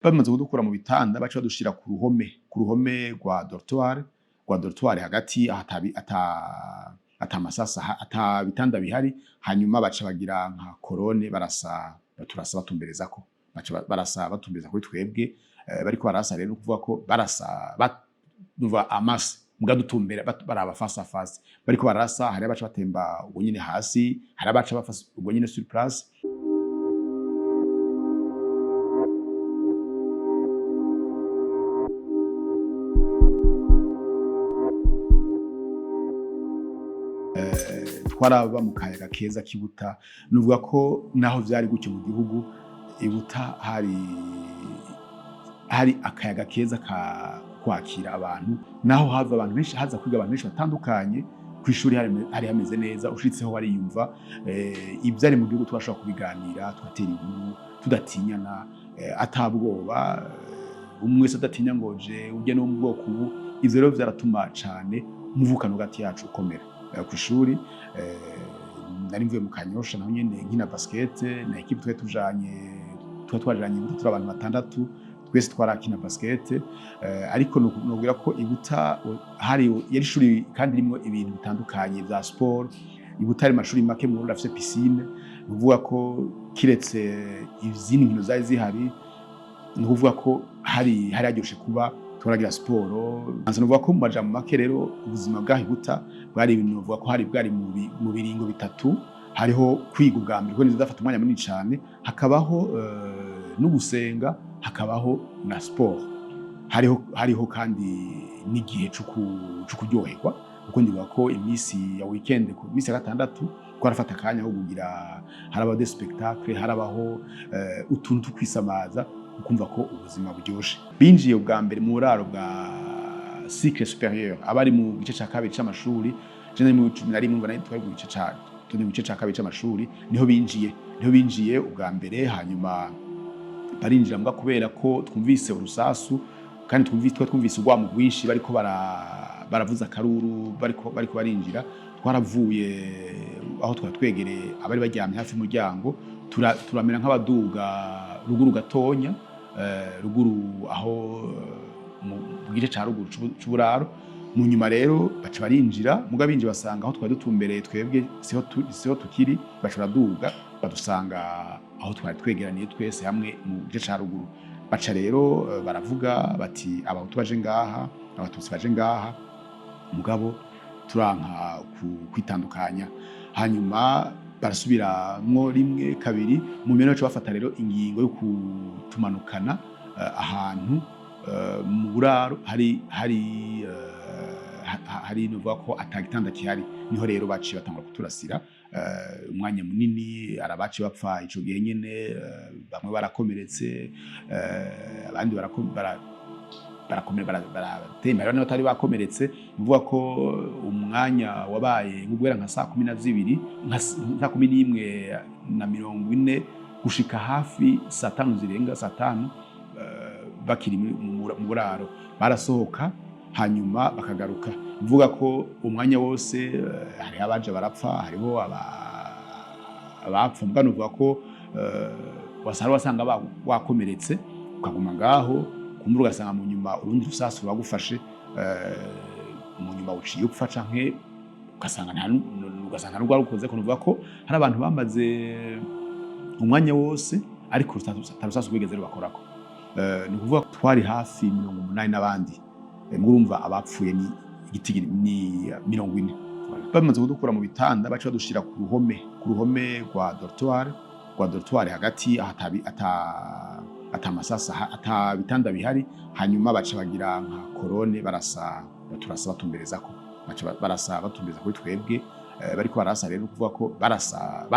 Bamaze kudukura mu bitanda baca badushira ku ruhome rwa dortoir hagati ata masasa ata bitanda bihari, hanyuma baca bagira nka korone turasa batumberezako, barasa batumbereza kuri twebwe, bariko barasa rero nukuvuga ko barasa nuva amasi muga dutumbera baraba face à face, bariko barasa hari abaca batemba ubwo nyene hasi, hari abaca bafasa ubwo nyene sur place. Twaraba mu kayaga keza k'ibuta, nuvuga ko naho vyari gutyo mu gihugu ibuta hari akayaga keza ka kwakira abantu, naho hava abantu benshi, haza kwiga abantu benshi batandukanye, kw'ishuri hari hameze neza, ushitseho wariyumva, ivyari mu gihugu twashobora kubiganira, tugatera inkuru tudatinyana, atabwoba, umwe wese adatinya ngo je urya no mu bwoko ubu. Ivyo rero vyaratuma cane umuvukano hagati yacu ukomera. Kw'ishuri nari mvuye mu Kanyosha naho nyene nkina basket na equipe twajanye turi abantu batandatu, twese twarakina basket, ariko nobwira ko ibuta yari ishuri kandi rimwo ibintu bitandukanye vya sport. Ibuta ari mashuri make mu Burundi afise piscine, nuvuga ko kiretse izindi nkino zari zihari, nukuvuga ko hari haryoshe kuba twaragira siporo. Nuvuga ko mu majambo make rero ubuzima bwaho ibuta bwari ibintu novuga ko bwari mu biringo bitatu. Hariho kwiga ubwa mbere kuko nizodafata umwanya munini cane, hakabaho no gusenga, hakabaho na sport. Hariho kandi n'igihe co kuryoherwa, kuko ndibuka ko imisi ya weekend, ku misi ya gatandatu twarafata akanya ko kugira, harabaho des spectacles, harabaho utuntu twisamaza, ukumva ko ubuzima buryoshe. Binjiye ubwa mbere mu buraro bwa cycle supérieur, abari mu gice ca kabiri c'amashuri, je nari mu 11 ngo nari twari mu gice ca kabiri c'amashuri, niho binjiye ubwa mbere. Hanyuma barinjira mbwa kubera ko twumvise urusasu, kandi twumvise urwamo rwinshi, bariko baravuza akaruru, bariko barinjira. Twaravuye aho twari twegereye abari baryamye hafi y'umuryango, turamera nk'abaduga ruguru gatonya, ruguru aho mu gice ca ruguru c'uburaro. Mu nyuma rero baca barinjira, muga binjira basanga aho twari dutumbereye twebwe siho tukiri, baca baraduga badusanga aho twari twegeraniye twese hamwe mu gice ca ruguru. Baca rero baravuga bati abahutu baje ngaha, abatutsi baje ngaha, mugabo turanka kwitandukanya. Hanyuma barasubiramwo rimwe kabiri, mu mene baca bafata rero ingingo yo kutumanukana ahantu mu buraro hari nuvuga ko ata gitanda kihari. Niho rero baciye batangura kuturasira umwanya munini, arabaciye bapfa ico gihe nyene, bamwe barakomeretse, abandi baratemba n'abatari bakomeretse. Nuvuga ko umwanya wabaye guhera nka 12:00, nka 11:40 gushika hafi 5:00 zirenga 5:00, bakiri mu buraro. Barasohoka hanyuma bakagaruka. Nuvuga ko umwanya wose hari abaje barapfa, hariho abapfa, mbwa nuvuga ko wasanga wakomeretse ukaguma ngaho, kumbura ugasanga mu nyuma urundi rusasu ruragufashe, mu nyuma uciye upfa canke ugasanga ntarwarukoze. Ko nuvuga ko hari abantu bamaze umwanya wose ariko rusasu rwigeze rubakorako. Ni ukuvuga ko twari hafi 80 n'abandi, murumva abapfuye ni igitigiri ni 40. Bamaze kudukura mu bitanda baca badushira ku ruhome rwa dortoir hagati ata masasa ata bitanda bihari, hanyuma baca bagira nka korone turasa batumberezako, barasa batumbereza kuri twebwe, bariko barasa rero kuvuga ko barasa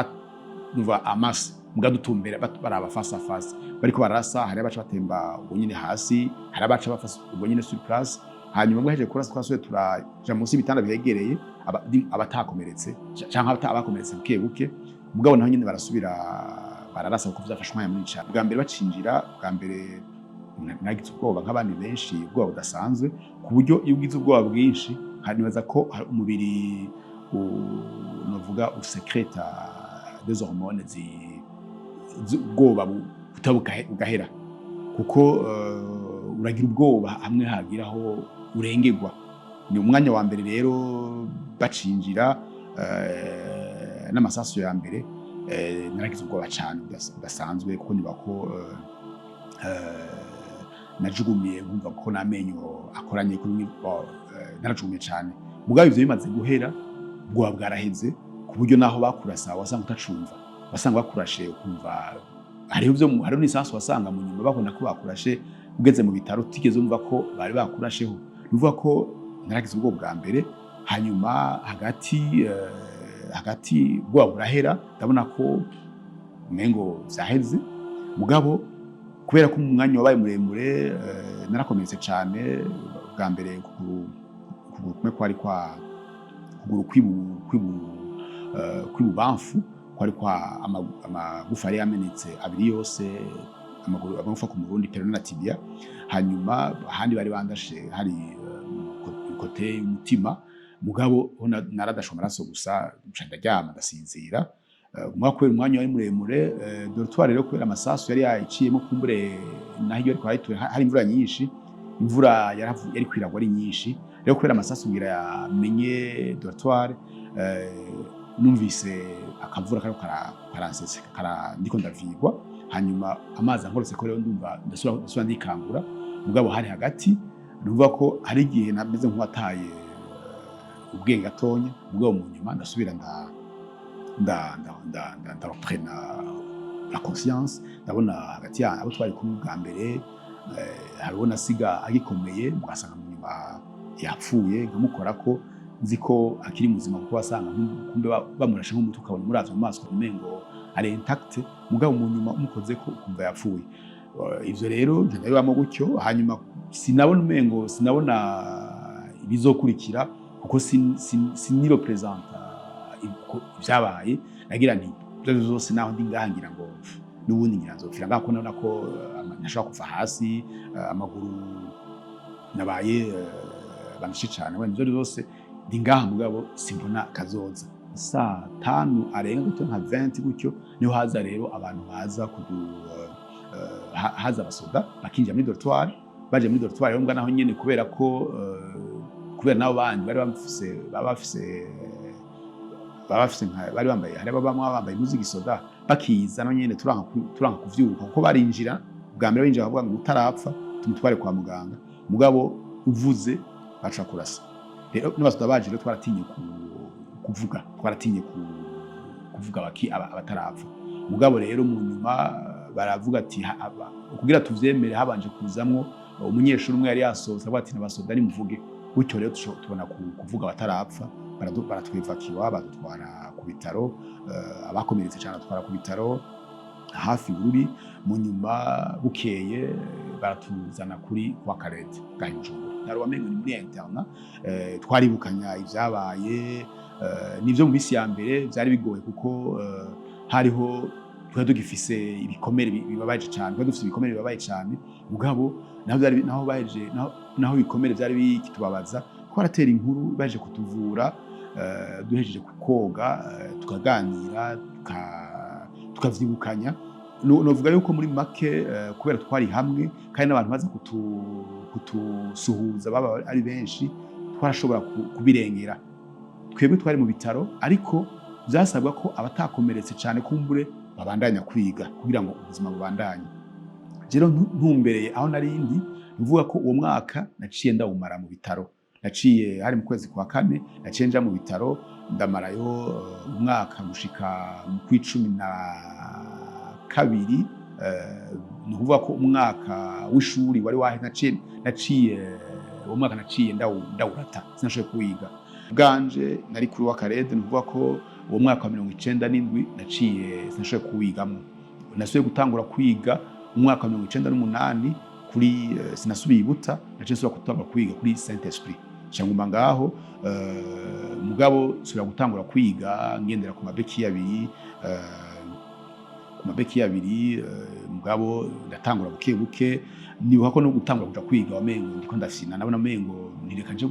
nuva amasi muga dutumbera baraba face à face, bariko barasa hari abaca batemba ubwo nyene hasi, hari abaca bafasa ubwo nyene sur place. Hanyuma mwaheje kurasa twasuye turaja munsi y'ibitanda bihegereye abatakomeretse canke abakomeretse buke, mugabo naho nyene bararasa kuko vyafashe umwanya munini cane. Bwa mbere bacinjira, bwa mbere nagize ubwoba nk'abandi benshi, ubwoba budasanzwe, ku buryo iyo ugize ubwoba bwinshi hanibaza ko umubiri novuga usekreta des hormones ubwoba bugahera. kuko uragira ubwoba hamwe hagira aho urengerwa. Ni umwanya wa mbere rero bacinjira n'amasasu ya mbere, naragize ubwoba cane budasanzwe kuko niba ko najugumiye nkumva ko n'amenyo akoranye kuri narajugumiye cane. Mugabo ivyo bimaze guhera ubwoba bwaraheze ku buryo naho bakurasa wasanga utacumva, wasanga bakurashe ukumva hariho n'isasu wasanga mu nyuma babona ko bakurashe ugeze mu bitaro utigeze wumva ko bari bakurasheho. Nuvuga ko naragize ubwoba bwa mbere, hanyuma hagati ubwoba burahera ndabona ko umengo vyaheze. Mugabo kubera ko umwanya wabaye muremure narakomeretse cane. Bwa mbere kuguru kumwe kwari kwa kuguru kw'ibubamfu kwari kwa amagufa yari yamenetse abiri yose, amagufa ku murundi peroné na tibia. Hanyuma ahandi bari bandashe hari kote y'umutima. Mugabo naradashwe amaraso gusa nca ndaryama ndasinzira. Kubera umwanya wari muremure, dortoir rero kubera amasasu yari yayiciyemo kumbure naho iyo ariko hayituye hari imvura nyinshi, imvura yari kwiragwa ari nyinshi. Rero kubera amasasu ngira yamenye dortoir, numvise akavura kariko karanseseka ndiko ndavigwa. Hanyuma amazi ankorotse ko rero ndumva ndasubira ndikangura. Mugabo hari hagati numva ko hari igihe nameze nk'uwataye ubwenge gatonya. Mugabo mu nyuma ndasubira ndareprena la conscience. Ndabona hagati abo twari kumwe bwa mbere hariho nasiga agikomeye, mugasanga mu nyuma yapfuye. Nkamukora ko nzi ko akiri muzima kuko wasanga kumbe bamurashe nk'umutwe ukabona muravye mu maso umengo ari intact. Mugabo mu nyuma umukoze ko ukumva yapfuye. Ivyo rero ndabibamo gutyo. Hanyuma sinabona ibizokurikira kuko sinirepresenta ivyabaye. Nagira nti ivyo zose naho ndi ngaha ngira ngo n'ubundi ngira nzopfira ngaho, ko nabona ko ntashobora kuva hasi, amaguru nabaye bameshe cane. Ivyo zose ndi ngaha mugabo simbona kazoza. Saa 5 arenga gutyo nka 20 gutyo niho haza rero abantu baza haza abasoda bakinjira muri dortoir. Baje muri dortoir rero mbwa naho nyene kubera nabo bandi bari bambaye hari bamwe bambaye impuzu z'igisoda bakiza no nyene turanka kuvyuka kuko barinjira bwa mbere binjira bavuga ngo utarapfa tumutware kwa muganga. Mugabo uvuze baca kurasa. Rero n'abasoda baje rero twaratinye kuvuga abatarapfa. Mugabo rero mu nyuma baravuga ati kugira tuvyemere habanje kuzamwo umunyeshuri umwe yari yasohotse avuga ati n'abasoda nimuvuge. Gutyo rero tubona kuvuga abatarapfa, baratwivakiwa badutwara ku bitaro. Abakomeretse cyane batwara ku bitaro hafi Bururi. Mu nyuma bukeye baratuzana kuri kwa Karete Bujumbura. Nari wamengo ni muri interna. Twaribukanya ivyabaye nivyo mu misi ya mbere byari bigoye kuko hariho twari tugifise ibikomere bibabaje cyane. Twari dufise ibikomere bibabaye cyane. Mugabo naho ibikomere byari bikitubabaza, twaratera inkuru baje kutuvura. Duhejeje kukoga tukaganira tukavyibukanya. Novuga yuko muri make kubera twari hamwe kandi n'abantu baza kutusuhuza baba ari benshi, twarashobora kubirengera. Twebwe twari mu bitaro ariko byasabwa ko abatakomeretse cyane kumbure babandanya kwiga kugira ngo ubuzima bubandanye. Rero ntumbereye aho narindi mvuga ko uwo mwaka naciye ndawumara mu bitaro. Naciye hari mu kwezi kwa 4 naciye nja mu bitaro ndamarayo umwaka gushika mu kw'icumi na kabiri. Ni ukuvuga ko umwaka w'ishuri wari naciye uwo mwaka naciye ndawurata, sinashoboye kuwiga. Bwanje nari kuri wa Karede. Ni ukuvuga ko uwo mwaka wa 97 naciye sinashoboye kuwigamo. Nasubiye gutangura kwiga umwaka wa 98 kuri sinasubiye ibuta. Naciye nsubira gutangura kwiga kuri Saint Esprit cyangwa ngaho. Mugabo nsubira gutangura kwiga ngendera ku mabeki abiri. Mugabo ndatangura buke buke. Nibuka ko no gutangura kuja kwiga wamengo ndiko ndafina. Nabona mengo nireka nje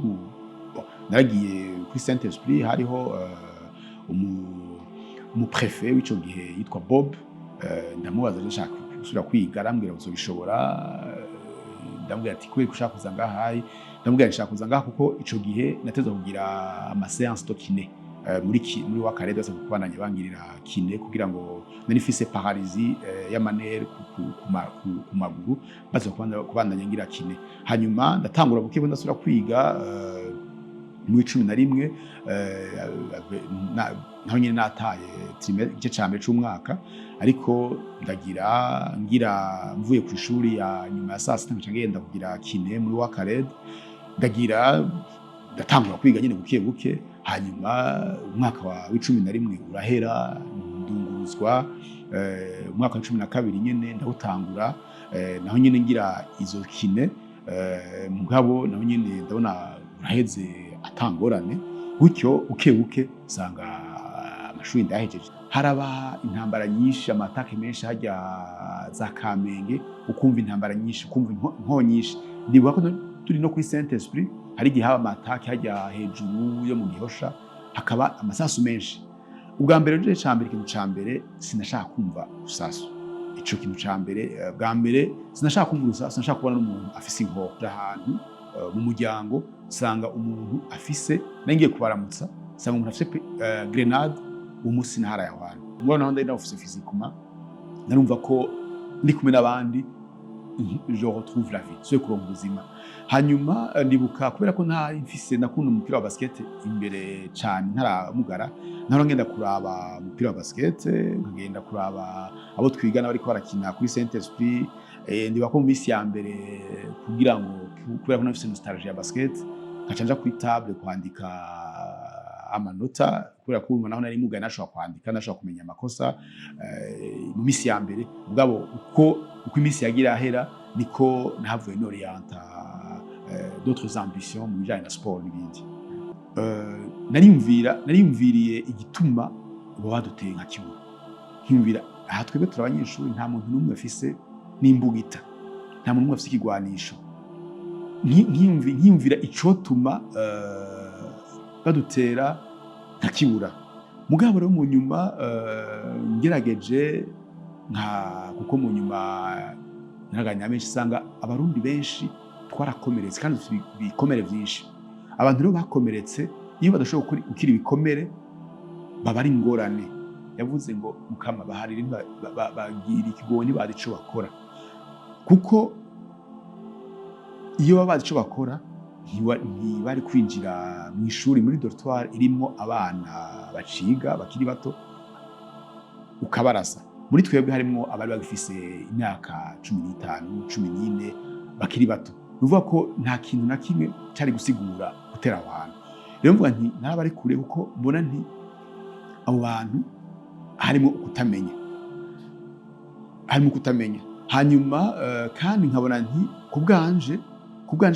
naragiye kuri Saint Esprit. Hariho umu préfet w'ico gihe yitwa Bob. Ndamubaza nshaka gusubira kwiga, arambwira uzobishobora. Ndamubwira ati kubera ko ushaka kuza ngaha, ndamubwira nshaka kuza ngaha kuko ico gihe nateza kugira ama séance de kiné muri wa Karede bose kubananye bangirira kiné kugira ngo nari mfise paralysie y'amanere ku maguru baza kubandanya ngira kiné. Hanyuma ndatangura buke ndasubira kwiga mu 11 naho nyine nataye igice ca mbere c'umwaka, ariko ngira mvuye ku ishuri ya nyuma ya saa sita nca ngenda kugira kiné muri wa Karede, ndatangura kwiga nyine buke buke. Hanyuma umwaka wa 11 urahera, ndunguruzwa umwaka wa 12 nyene ndawutangura, naho nyine ngira izo kiné, mugabo naho nyine ndabona uraheze atangorane, gutyo buke buke sanga amashuri ndahejeje. Haraba intambara nyinshi, amatake menshi hajya za Kamenge, ukumva intambara nyinshi, ukumva inko nyinshi. Ndibuka ko turi no kuri Saint Esprit hari igihe haba amatake hajya hejuru yo mu Gihosha, hakaba amasasu menshi. Ubwa mbere nje ikintu ca mbere sinashaka kumva urusasu. Ico kintu ca mbere, bwa mbere sinashaka kumva urusasu, sinashaka kubona n'umuntu afise inkoho ahantu mu muryango. Sanga umuntu afise, nangiye kubaramutsa, sanga umuntu afise grenade, umusi nahara yahantu. Ngo naho ndari nafise physiquement, narumva ko ndi kumwe n'abandi, je retrouve la vie, so kuronka ubuzima. Hanyuma ndibuka kubera ko mfise nakunda umupira wa basket imbere cyane ntaramugara, naho ngenda kuraba umupira wa basket, nkagenda kuraba abo twigana bariko barakina kuri Saint Esprit. Ndibuka ko mu minsi ya mbere kugira ngo kubera ko nafise nostalgie ya basket, nkacanja kuri table kwandika amanota, kubera ko naho nari mugaye nashobora kwandika, nashobora kumenya amakosa mu minsi ya mbere. Mugabo uko iminsi yagira ahera niko nahavuye n'orienta d'autres ambitions mu bijanye na sport n'ibindi. Nariyumviriye igituma baduteye nka Kibuga, nkiyumvira aha twebwe turi abanyeshuri, nta muntu n'umwe afise n'imbugita, nta muntu n'umwe afise ikigwanisho. Nkiyumvira icotuma badutera nka Kibuga. Mugabo rero mu nyuma ngerageje kuko mu nyuma naraganya menshi, sanga abarundi benshi twarakomeretse kandi ibikomere vyinshi. Abantu rero bakomeretse, iyo badashobora gukira ibikomere baba ari ingorane. Yavuze ngo Mukama baharira bagira ikigowe ntibari ico bakora, kuko iyo baba bazi ico bakora ntibari kwinjira mu ishuri muri dortoir irimo abana baciga bakiri bato ukabarasa. Muri twebwe harimo abari bagifise imyaka 15, 14 bakiri bato. Nuvuga ko nta kintu na kimwe cyari gusigura gutera abantu. Rero mvuga nti nabari kure, kuko mbona nti abo bantu harimo kutamenya. Hanyuma kandi nkabona nti kubwanje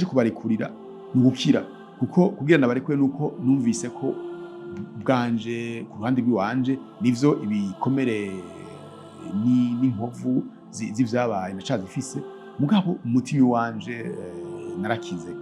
kubarikurira ni gukira, kuko kugira nabarekure nuko numvise ko bwanje ku ruhande rw'iwanje nivyo ibikomere n'inkovu z'ivyabaye ndacazifise, mugabo umutima wanje narakize.